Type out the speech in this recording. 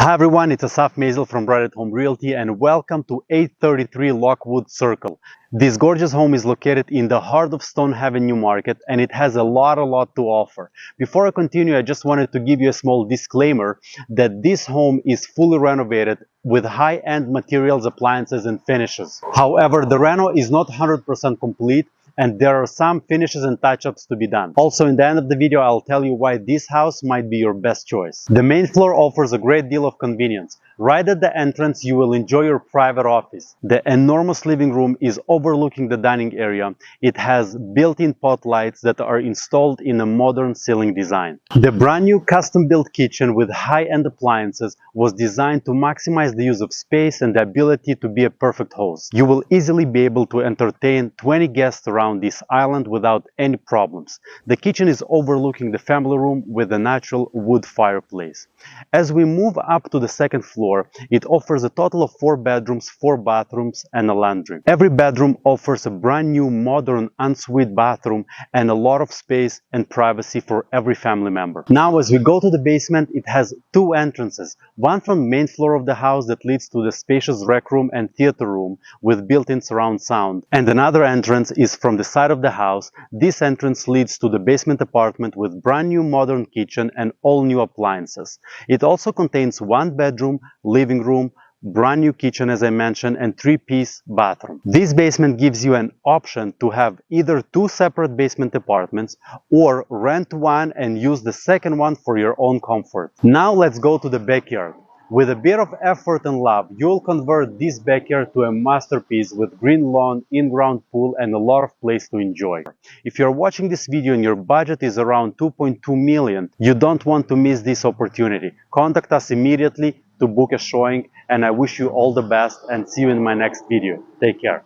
Hi everyone, it's Assaf Maizel from Renovated Home Realty and welcome to 833 Lockwood Circle. This gorgeous home is located in the heart of Stonehaven, Newmarket, and it has a lot to offer. Before I continue, I just wanted to give you a small disclaimer that this home is fully renovated with high-end materials, appliances and finishes. However, the reno is not 100% complete, and there are some finishes and touch-ups to be done. Also, in the end of the video, I'll tell you why this house might be your best choice. The main floor offers a great deal of convenience. Right at the entrance, you will enjoy your private office. The enormous living room is overlooking the dining area. It has built-in pot lights that are installed in a modern ceiling design. The brand new custom-built kitchen with high-end appliances was designed to maximize the use of space and the ability to be a perfect host. You will easily be able to entertain 20 guests around this island without any problems. The kitchen is overlooking the family room with a natural wood fireplace. As we move up to the second floor, it offers a total of 4 bedrooms, 4 bathrooms and a laundry. Every bedroom offers a brand new modern ensuite bathroom and a lot of space and privacy for every family member. Now as we go to the basement, it has 2 entrances, one from the main floor of the house that leads to the spacious rec room and theater room with built-in surround sound, and another entrance is from the side of the house. This entrance leads to the basement apartment with brand new modern kitchen and all new appliances. It also contains 1 bedroom, living room, brand new kitchen as I mentioned, and 3-piece bathroom. This basement gives you an option to have either 2 separate basement apartments or rent one and use the second one for your own comfort. Now let's go to the backyard. With a bit of effort and love, you'll convert this backyard to a masterpiece with green lawn, in-ground pool and a lot of place to enjoy. If you're watching this video and your budget is around 2.2 million, you don't want to miss this opportunity. Contact us immediately to book a showing, and I wish you all the best and see you in my next video. Take care.